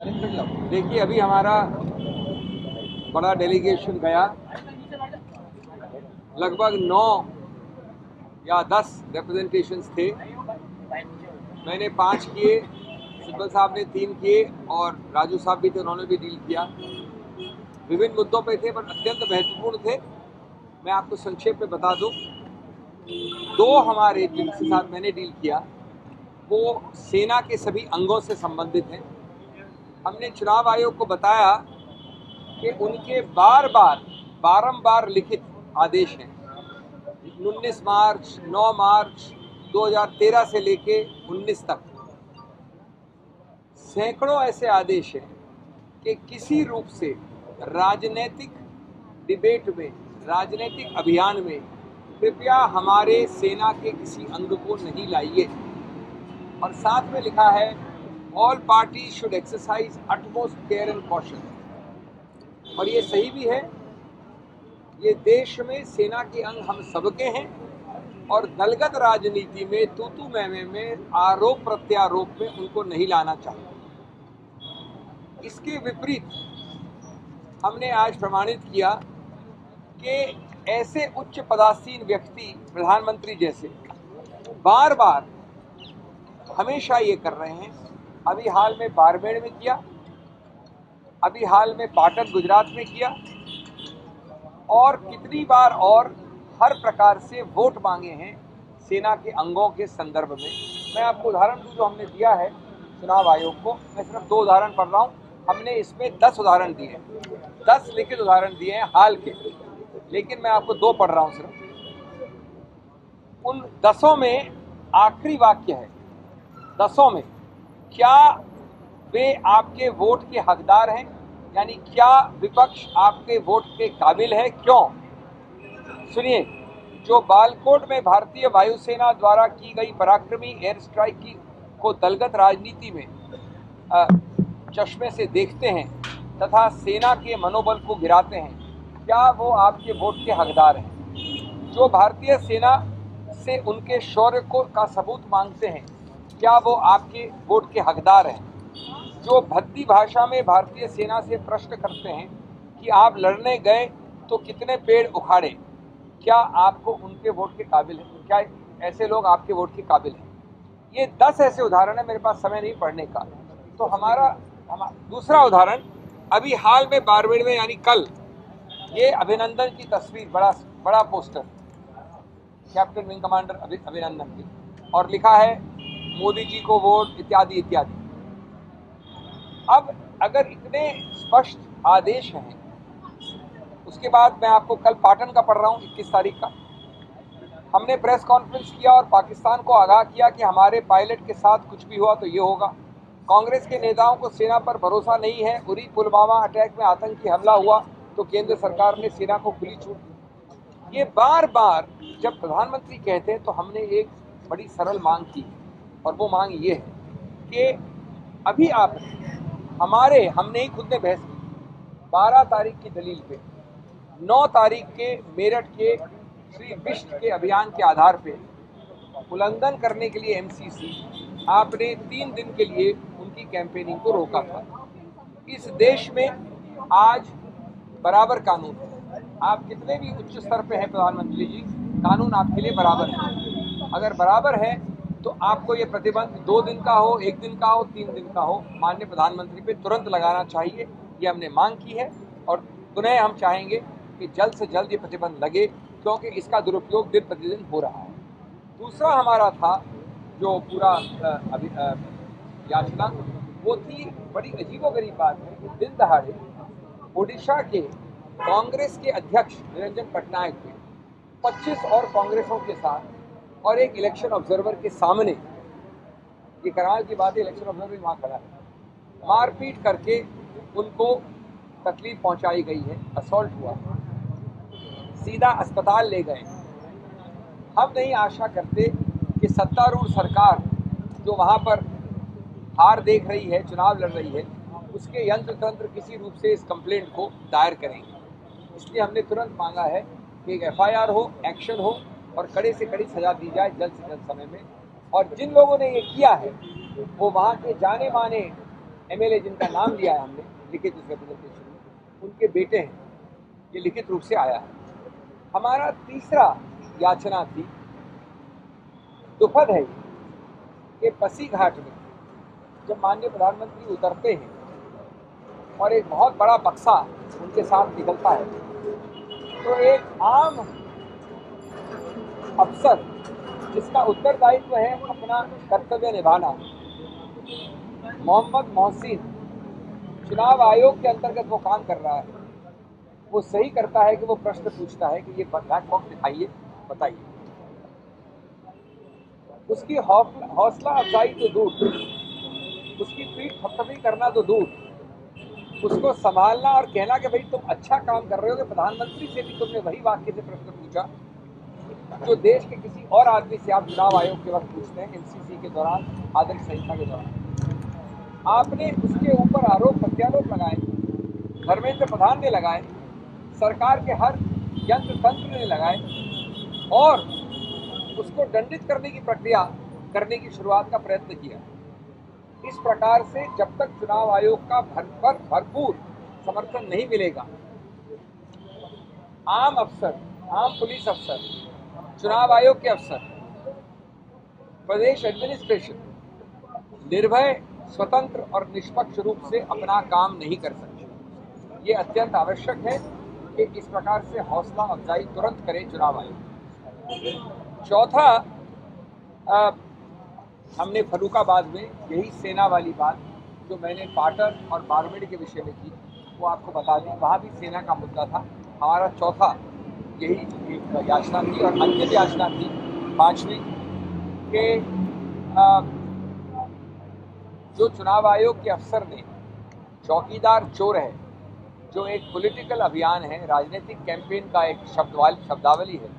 देखिए, अभी हमारा बड़ा डेलीगेशन गया, लगभग 9 या 10 रिप्रेजेंटेशंस थे। मैंने 5 किए, सिब्बल साहब ने 3 किए और राजू साहब भी थे, उन्होंने भी डील किया। विभिन्न मुद्दों पे थे पर अत्यंत महत्वपूर्ण थे। मैं आपको संक्षेप में बता दूं, 2 हमारे जिनके साथ मैंने डील किया वो सेना के सभी अंगों से संबंधित हैं। हमने चुनाव आयोग को बताया कि उनके बारंबार लिखित आदेश हैं। 19 मार्च, 9 मार्च 2013 से लेके 19 तक सैकड़ों ऐसे आदेश हैं कि किसी रूप से राजनीतिक डिबेट में, राजनीतिक अभियान में कृपया हमारे सेना के किसी अंग को नहीं लाइए। और साथ में लिखा है, all party should exercise utmost care and caution. और ये सही भी है। ये देश में सेना के अंग हम सबके हैं और दलगत राजनीति में, तू मैं में, आरोप प्रत्यारोप में उनको नहीं लाना चाहिए। इसके विपरीत हमने आज प्रमाणित किया कि ऐसे उच्च पदासीन व्यक्ति, प्रधानमंत्री जैसे, बार बार हमेशा ये कर रहे हैं। अभी हाल में बाड़मेर में किया, अभी हाल में पाटन गुजरात में किया, और कितनी बार और हर प्रकार से वोट मांगे हैं सेना के अंगों के संदर्भ में। मैं आपको उदाहरण दूं जो हमने दिया है चुनाव आयोग को। मैं सिर्फ 2 उदाहरण पढ़ रहा हूं। हमने इसमें 10 उदाहरण दिए हैं, 10 लिखित उदाहरण दिए हैं हाल के, लेकिन मैं आपको 2 पढ़ रहा हूं सिर्फ। उन 10 में आखिरी वाक्य है, 10 में, क्या वे आपके वोट के हकदार हैं, यानी क्या विपक्ष आपके वोट के काबिल है? क्यों? सुनिए, जो बालाकोट में भारतीय वायुसेना द्वारा की गई पराक्रमी एयर स्ट्राइक को दलगत राजनीति में चश्मे से देखते हैं तथा सेना के मनोबल को गिराते हैं, क्या वो आपके वोट के हकदार हैं? जो भारतीय सेना से उनके शौर्य का सबूत मांगते हैं, क्या वो आपके वोट के हकदार हैं? जो भद्दी भाषा में भारतीय सेना से प्रश्न करते हैं कि आप लड़ने गए तो कितने पेड़ उखाड़े, क्या आपको उनके वोट के काबिल है? क्या ऐसे लोग आपके वोट के काबिल हैं? ये 10 ऐसे उदाहरण है, मेरे पास समय नहीं पढ़ने का। तो हमारा दूसरा उदाहरण, अभी हाल में बाड़मेर में, यानी कल, ये अभिनंदन की तस्वीर, बड़ा पोस्टर, कैप्टन विंग कमांडर अभिनंदन की, और लिखा है मोदी जी को वोट, इत्यादि इत्यादि। अब अगर इतने स्पष्ट आदेश हैं, उसके बाद मैं आपको कल पाटन का पढ़ रहा हूं, 21 तारीख का। हमने प्रेस कॉन्फ्रेंस किया और पाकिस्तान को आगाह किया कि हमारे पायलट के साथ कुछ भी हुआ तो ये होगा। कांग्रेस के नेताओं को सेना पर भरोसा नहीं है। उरी पुलवामा अटैक में आतंकी हमला हुआ तो केंद्र सरकार ने सेना को खुली छूट दी। ये बार बार जब प्रधानमंत्री कहते हैं तो हमने एक बड़ी सरल मांग की, और वो मांग ये है कि अभी हमने ही खुद ने बहस की 12 तारीख की दलील पे, 9 तारीख के मेरठ के श्री बिष्ट के अभियान के आधार पे उल्लंघन करने के लिए एमसीसी, आपने 3 दिन के लिए उनकी कैंपेनिंग को रोका था। इस देश में आज बराबर कानून है। आप कितने भी उच्च स्तर पे हैं प्रधानमंत्री जी, कानून आपके लिए बराबर है। अगर बराबर है तो आपको ये प्रतिबंध 2 दिन का हो, 1 दिन का हो, 3 दिन का हो, माननीय प्रधानमंत्री पे तुरंत लगाना चाहिए। ये हमने मांग की है और पुनः हम चाहेंगे कि जल्द से जल्द ये प्रतिबंध लगे, क्योंकि इसका दुरुपयोग दिन प्रतिदिन हो रहा है। दूसरा हमारा था जो पूरा याचना, वो थी, बड़ी अजीबोगरीब बात है कि दिन दहाड़े ओडिशा के कांग्रेस के अध्यक्ष निरंजन पटनायक के 25 और कांग्रेसों के साथ और एक इलेक्शन ऑब्जर्वर के सामने, ये कराल की बात है, इलेक्शन ऑब्जर्वर वहाँ खड़ा है, मारपीट करके उनको तकलीफ पहुंचाई गई है, असॉल्ट हुआ, सीधा अस्पताल ले गए। हम नहीं आशा करते कि सत्तारूढ़ सरकार जो वहाँ पर हार देख रही है, चुनाव लड़ रही है, उसके यंत्र तंत्र किसी रूप से इस कंप्लेंट को दायर करेंगे। इसलिए हमने तुरंत मांगा है कि एक एफआईआर हो, एक्शन हो और कड़े से कड़ी सजा दी जाए जल्द से जल्द समय में। और जिन लोगों ने ये किया है वो वहाँ के जाने माने एमएलए जिनका नाम लिया है हमने लिखित उस रिप्रेजेंटेशन में, उनके बेटे हैं, ये लिखित रूप से आया है। हमारा तीसरा याचना थी, दुखद है ये, कि पसी घाट में जब माननीय प्रधानमंत्री उतरते हैं और एक बहुत बड़ा बक्सा उनके साथ निकलता है, तो एक आम अफसर जिसका उत्तरदायित्व है अपना कर्तव्य निभाना, मोहम्मद मोहसिन चुनाव आयोग के अंतर्गत वो काम कर रहा है, वो सही करता है कि वो प्रश्न पूछता है कि ये ब्लैक बॉक्स दिखाइए, बताइए। उसकी हौसला अफजाई तो दूर, उसकी पीठ थपथपी करना तो दूर, उसको संभालना और कहना कि भाई तुम अच्छा काम कर रहे हो कि प्रधानमंत्री से भी तुमने वही वाक्य से प्रश्न पूछा जो देश के किसी और आदमी से आप चुनाव आयोग के वक्त पूछते हैं, एमसीसी के दौरान, आदर्श संहिता के दौरान। आपने उसके ऊपर आरोप प्रत्यारोप लगाए, धर्मेंद्र प्रधान ने लगाए, सरकार के हर यंत्र तंत्र ने लगाए और उसको दंडित करने की प्रक्रिया करने की शुरुआत का प्रयत्न किया। इस प्रकार से जब तक चुनाव आयोग का भरपूर समर्थन नहीं मिलेगा, आम अफसर, आम पुलिस अफसर, चुनाव आयोग के अफसर, प्रदेश एडमिनिस्ट्रेशन निर्भय, स्वतंत्र और निष्पक्ष रूप से अपना काम नहीं कर सकते। ये अत्यंत आवश्यक है कि इस प्रकार से हौसला अफजाई तुरंत करे चुनाव आयोग। चौथा, हमने फर्रुखाबाद में यही सेना वाली बात जो मैंने पाटर और बारमेड़ के विषय में की वो आपको बता दी, वहाँ भी सेना का मुद्दा था। हमारा चौथा यही एक याचना थी और अंतिम याचना थी, पांचवी, कि जो चुनाव आयोग के अफसर ने चौकीदार चोर है, जो एक पॉलिटिकल अभियान है, राजनीतिक कैंपेन का एक शब्दावली है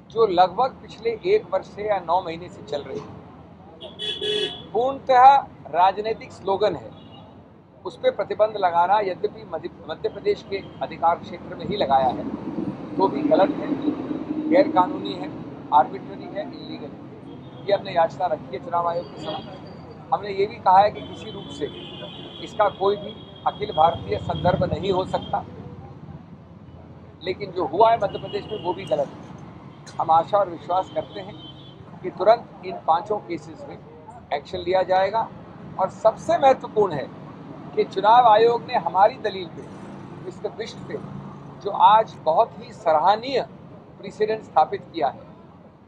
जो लगभग पिछले 1 वर्ष से या 9 महीने से चल रही है, पूर्णतः राजनीतिक स्लोगन है, उस पर प्रतिबंध लगाना यद्यपि मध्य प्रदेश के अधिकार क्षेत्र में ही लगाया है तो भी गलत है, गैर कानूनी है, आर्बिट्ररी है, इलीगल है। ये हमने याचना रखी है चुनाव आयोग के समक्ष। हमने ये भी कहा है कि किसी रूप से इसका कोई भी अखिल भारतीय संदर्भ नहीं हो सकता, लेकिन जो हुआ है मध्य प्रदेश में वो भी गलत है। हम आशा और विश्वास करते हैं कि तुरंत इन 5 केसेस में एक्शन लिया जाएगा और सबसे महत्वपूर्ण है कि चुनाव आयोग ने हमारी दलील पे, विश्व पे जो आज बहुत ही सराहनीय प्रेसिडेंट स्थापित किया है,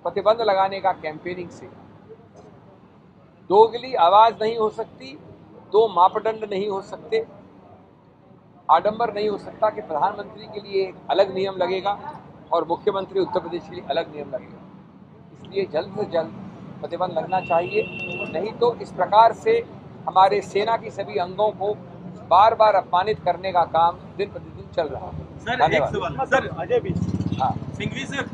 प्रतिबंध लगाने का कैंपेनिंग से, दोगली आवाज नहीं हो सकती, 2 मापदंड नहीं हो सकते, आडंबर नहीं हो सकता कि प्रधानमंत्री के लिए एक अलग नियम लगेगा और मुख्यमंत्री उत्तर प्रदेश के लिए अलग नियम लगेगा। इसलिए जल्द से जल्द प्रतिबंध लगना चाहिए, नहीं तो इस प्रकार से हमारे सेना की सभी अंगों को बार बार अपमानित करने का काम दिन प्रतिदिन चल रहा है। सर एक सवाल, सर अजय बिष्ट, हाँ, सिंघवी सर,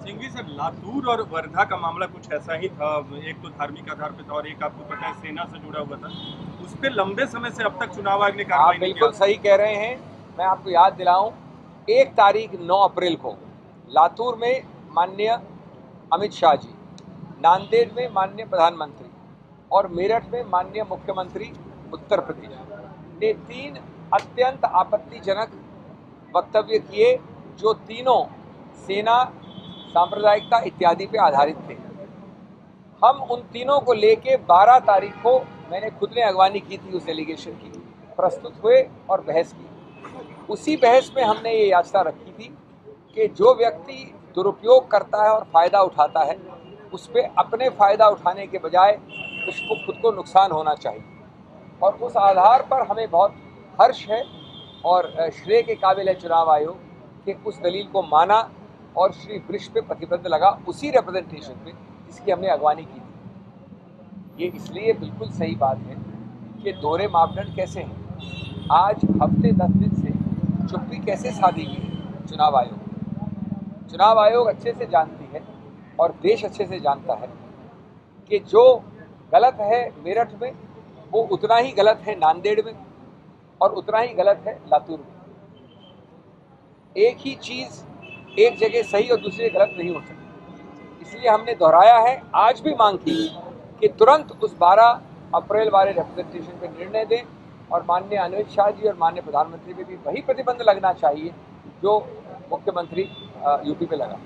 सिंघवी सर, लातूर और वर्धा का मामला कुछ ऐसा ही था, एक तो धार्मिक आधार पे था और एक आपको पता है सेना से जुड़ा हुआ था, उस पर लंबे समय से अब तक चुनाव आयोग ने कार्रवाई नहीं किया। बिल्कुल सही कह रहे हैं। मैं आपको याद दिलाऊं, 1 तारीख 9 अप्रैल को लातूर में माननीय अमित शाह जी, नांदेड़ में माननीय प्रधानमंत्री और मेरठ में माननीय मुख्यमंत्री उत्तर प्रदेश ने 3 अत्यंत आपत्तिजनक वक्तव्य किए जो तीनों सेना, सांप्रदायिकता इत्यादि पे आधारित थे। हम उन तीनों को लेके 12 तारीख को मैंने खुद ने अगवानी की थी, उस एलिगेशन की, प्रस्तुत हुए और बहस की। उसी बहस में हमने ये याचना रखी थी कि जो व्यक्ति दुरुपयोग करता है और फायदा उठाता है, उस पर अपने फायदा उठाने के बजाय उसको खुद को नुकसान होना चाहिए। और उस आधार पर हमें बहुत हर्ष है और श्रेय के काबिल है चुनाव आयोग कि उस दलील को माना और श्री वृक्ष पे प्रतिबंध लगा, उसी रिप्रेजेंटेशन पे जिसकी हमने अगवानी की थी। ये इसलिए बिल्कुल सही बात है कि दोहरे मापदंड कैसे हैं। आज हफ्ते 10 दिन से चुप्पी कैसे साधी गई है चुनाव आयोग। चुनाव आयोग अच्छे से जानती है और देश अच्छे से जानता है कि जो गलत है मेरठ में वो उतना ही गलत है नांदेड़ में और उतना ही गलत है लातूर में। एक ही चीज़ एक जगह सही और दूसरी गलत नहीं हो सकती। इसलिए हमने दोहराया है, आज भी मांग की कि तुरंत उस 12 अप्रैल वाले रिप्रेजेंटेशन पे निर्णय दें और माननीय अमित शाह जी और माननीय प्रधानमंत्री पे भी वही प्रतिबंध लगना चाहिए जो मुख्यमंत्री यूपी पे लगा।